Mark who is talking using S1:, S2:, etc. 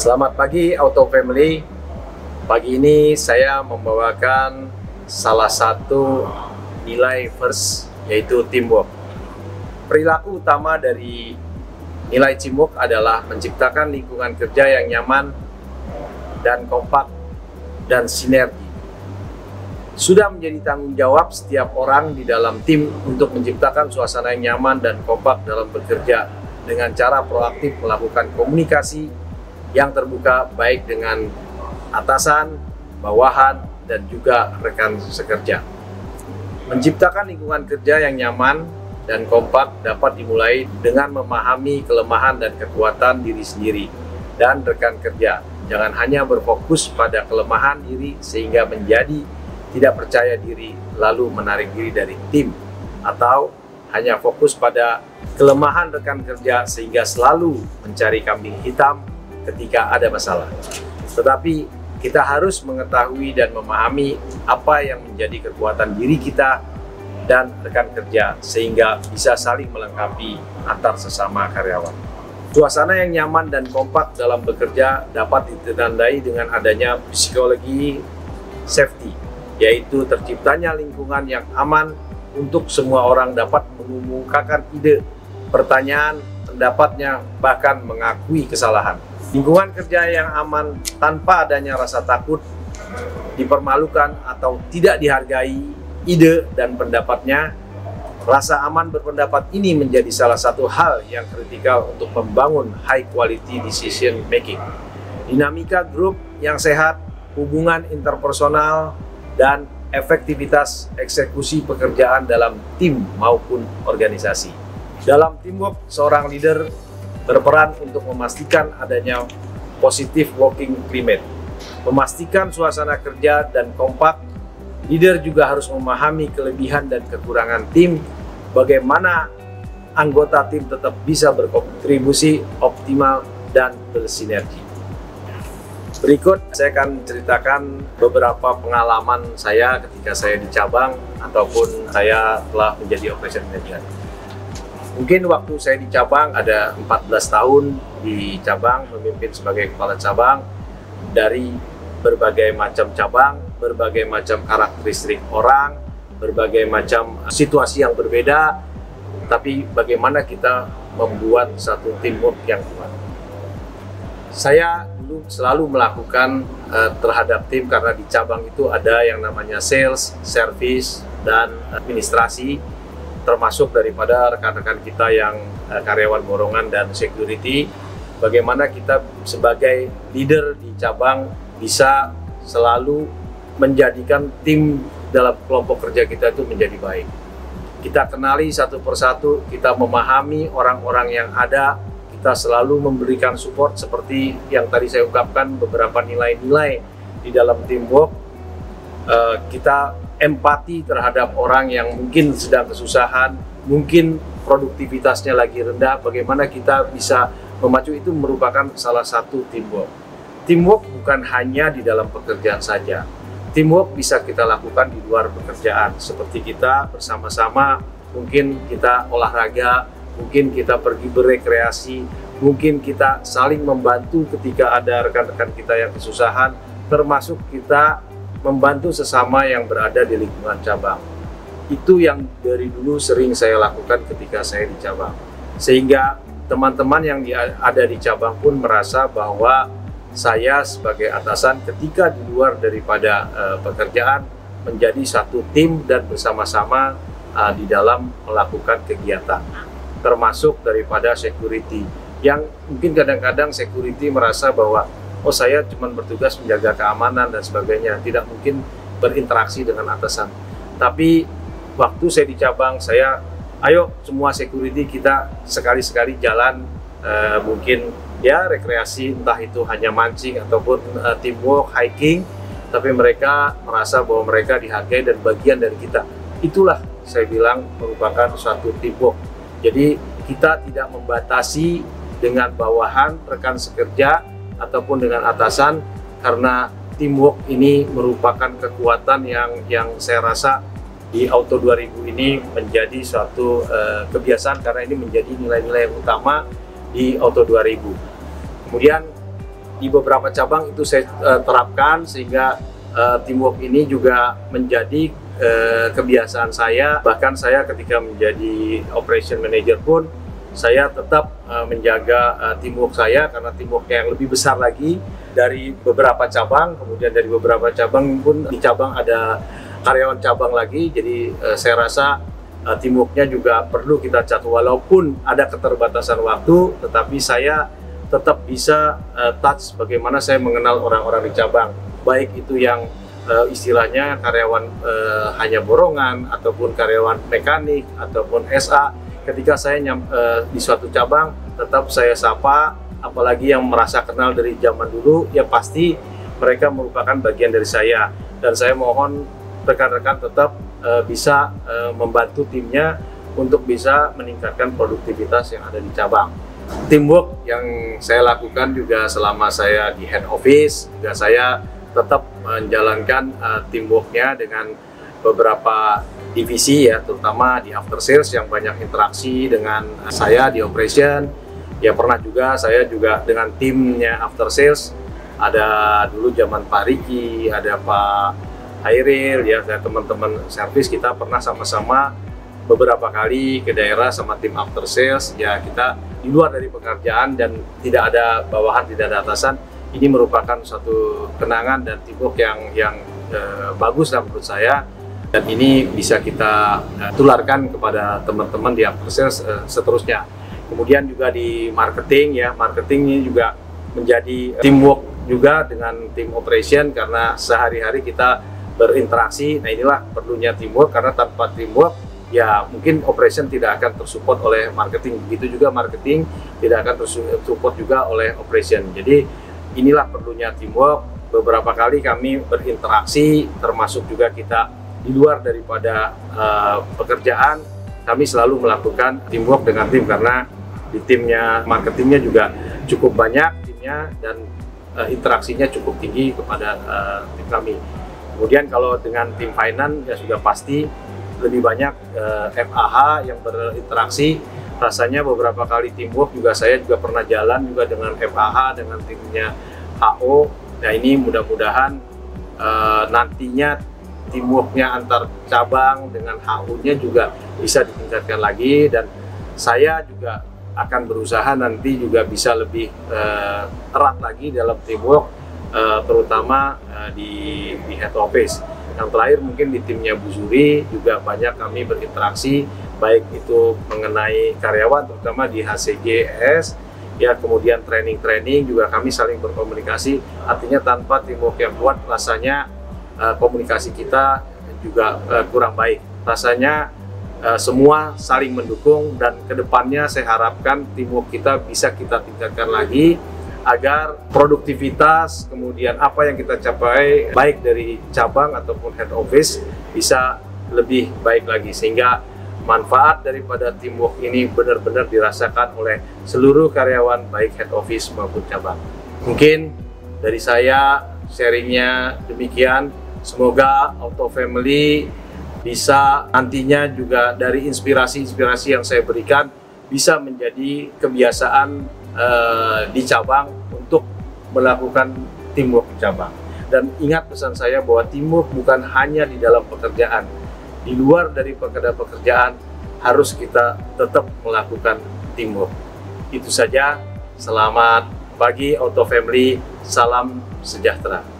S1: Selamat pagi Auto Family. Pagi ini saya membawakan salah satu nilai first, yaitu teamwork. Perilaku utama dari nilai teamwork adalah menciptakan lingkungan kerja yang nyaman dan kompak dan sinergi. Sudah menjadi tanggung jawab setiap orang di dalam tim untuk menciptakan suasana yang nyaman dan kompak dalam bekerja dengan cara proaktif melakukan komunikasi yang terbuka baik dengan atasan, bawahan, dan juga rekan sekerja. Menciptakan lingkungan kerja yang nyaman dan kompak dapat dimulai dengan memahami kelemahan dan kekuatan diri sendiri dan rekan kerja. Jangan hanya berfokus pada kelemahan diri sehingga menjadi tidak percaya diri lalu menarik diri dari tim, atau hanya fokus pada kelemahan rekan kerja sehingga selalu mencari kambing hitam ketika ada masalah. Tetapi kita harus mengetahui dan memahami apa yang menjadi kekuatan diri kita dan rekan kerja sehingga bisa saling melengkapi antar sesama karyawan. Suasana yang nyaman dan kompak dalam bekerja dapat ditandai dengan adanya psikologi safety, yaitu terciptanya lingkungan yang aman untuk semua orang dapat mengemukakan ide, pertanyaan, pendapatnya, bahkan mengakui kesalahan. Lingkungan kerja yang aman tanpa adanya rasa takut, dipermalukan, atau tidak dihargai ide dan pendapatnya. Rasa aman berpendapat ini menjadi salah satu hal yang kritikal untuk membangun high quality decision making. Dinamika grup yang sehat, hubungan interpersonal, dan efektivitas eksekusi pekerjaan dalam tim maupun organisasi. Dalam teamwork, seorang leader berperan untuk memastikan adanya positive working climate, memastikan suasana kerja dan kompak. Leader juga harus memahami kelebihan dan kekurangan tim, bagaimana anggota tim tetap bisa berkontribusi optimal dan bersinergi. Berikut saya akan ceritakan beberapa pengalaman saya ketika saya di cabang ataupun saya telah menjadi operation manager. Mungkin waktu saya di cabang ada 14 tahun di cabang, memimpin sebagai kepala cabang dari berbagai macam cabang, berbagai macam karakteristik orang, berbagai macam situasi yang berbeda, tapi bagaimana kita membuat satu teamwork yang kuat. Saya dulu selalu melakukan terhadap tim karena di cabang itu ada yang namanya sales, service, dan administrasi, termasuk daripada rekan-rekan kita yang karyawan borongan dan security. Bagaimana kita sebagai leader di cabang bisa selalu menjadikan tim dalam kelompok kerja kita itu menjadi baik. Kita kenali satu persatu, kita memahami orang-orang yang ada, kita selalu memberikan support seperti yang tadi saya ungkapkan, beberapa nilai-nilai di dalam teamwork. Kita empati terhadap orang yang mungkin sedang kesusahan, mungkin produktivitasnya lagi rendah, bagaimana kita bisa memacu. Itu merupakan salah satu teamwork. Teamwork bukan hanya di dalam pekerjaan saja. Teamwork bisa kita lakukan di luar pekerjaan, seperti kita bersama-sama, mungkin kita olahraga, mungkin kita pergi berekreasi, mungkin kita saling membantu ketika ada rekan-rekan kita yang kesusahan, termasuk kita membantu sesama yang berada di lingkungan cabang. Itu yang dari dulu sering saya lakukan ketika saya di cabang. Sehingga teman-teman yang ada di cabang pun merasa bahwa saya sebagai atasan ketika di luar daripada pekerjaan menjadi satu tim dan bersama-sama di dalam melakukan kegiatan. Termasuk daripada security, yang mungkin kadang-kadang security merasa bahwa oh saya cuma bertugas menjaga keamanan dan sebagainya, tidak mungkin berinteraksi dengan atasan. Tapi waktu saya di cabang, saya ayo semua security kita sekali-sekali jalan, mungkin ya rekreasi, entah itu hanya mancing ataupun teamwork, hiking, tapi mereka merasa bahwa mereka dihargai dan bagian dari kita. Itulah saya bilang merupakan suatu teamwork. Jadi kita tidak membatasi dengan bawahan, rekan sekerja, ataupun dengan atasan, karena teamwork ini merupakan kekuatan yang saya rasa di Auto 2000 ini menjadi suatu kebiasaan, karena ini menjadi nilai-nilai yang utama di Auto 2000. Kemudian di beberapa cabang itu saya terapkan, sehingga teamwork ini juga menjadi kebiasaan saya. Bahkan saya ketika menjadi operation manager pun saya tetap menjaga teamwork saya, karena teamwork yang lebih besar lagi dari beberapa cabang. Kemudian dari beberapa cabang pun di cabang ada karyawan cabang lagi, jadi saya rasa teamworknya juga perlu kita catat. Walaupun ada keterbatasan waktu, tetapi saya tetap bisa touch bagaimana saya mengenal orang-orang di cabang, baik itu yang istilahnya karyawan hanya borongan, ataupun karyawan mekanik, ataupun SA. Ketika saya di suatu cabang, tetap saya sapa, apalagi yang merasa kenal dari zaman dulu, ya pasti mereka merupakan bagian dari saya. Dan saya mohon rekan-rekan tetap bisa membantu timnya untuk bisa meningkatkan produktivitas yang ada di cabang. Teamwork yang saya lakukan juga selama saya di head office, juga saya tetap menjalankan teamworknya dengan beberapa divisi ya, terutama di after sales yang banyak interaksi dengan saya di operation. Ya pernah juga saya juga dengan timnya after sales, ada dulu zaman Pak Riki, ada Pak Hairil ya, dan teman-teman service, kita pernah sama-sama beberapa kali ke daerah sama tim after sales. Ya kita di luar dari pekerjaan dan tidak ada bawahan, tidak ada atasan. Ini merupakan suatu kenangan dan teamwork yang bagus lah menurut saya. Dan ini bisa kita tularkan kepada teman-teman di after sales seterusnya. Kemudian juga di marketing ya, marketing ini juga menjadi teamwork juga dengan tim operation, karena sehari-hari kita berinteraksi. Nah inilah perlunya teamwork, karena tanpa teamwork ya mungkin operation tidak akan tersupport oleh marketing. Begitu juga marketing tidak akan tersupport juga oleh operation. Jadi inilah perlunya teamwork. Beberapa kali kami berinteraksi, termasuk juga kita di luar daripada pekerjaan, kami selalu melakukan teamwork dengan tim, karena di timnya marketingnya juga cukup banyak timnya, dan interaksinya cukup tinggi kepada tim kami. Kemudian kalau dengan tim finance ya sudah pasti lebih banyak FAH yang berinteraksi. Rasanya beberapa kali teamwork juga, saya juga pernah jalan juga dengan FAH, dengan timnya HO. Nah ini mudah-mudahan nantinya teamworknya antar cabang dengan HU-nya juga bisa ditingkatkan lagi, dan saya juga akan berusaha nanti juga bisa lebih erat lagi dalam teamwork, terutama di head office. Yang terakhir mungkin di timnya Bu Zuri juga banyak kami berinteraksi, baik itu mengenai karyawan terutama di HCGS ya, kemudian training juga kami saling berkomunikasi. Artinya tanpa teamwork yang kuat rasanya komunikasi kita juga kurang baik. Rasanya semua saling mendukung, dan kedepannya saya harapkan teamwork kita bisa kita tingkatkan lagi agar produktivitas, kemudian apa yang kita capai baik dari cabang ataupun head office bisa lebih baik lagi, sehingga manfaat daripada teamwork ini benar-benar dirasakan oleh seluruh karyawan baik head office maupun cabang. Mungkin dari saya sharingnya demikian. Semoga Auto Family bisa nantinya juga dari inspirasi-inspirasi yang saya berikan bisa menjadi kebiasaan di cabang untuk melakukan teamwork di cabang. Dan ingat pesan saya bahwa teamwork bukan hanya di dalam pekerjaan. Di luar dari pekerjaan harus kita tetap melakukan teamwork. Itu saja. Selamat pagi Auto Family. Salam sejahtera.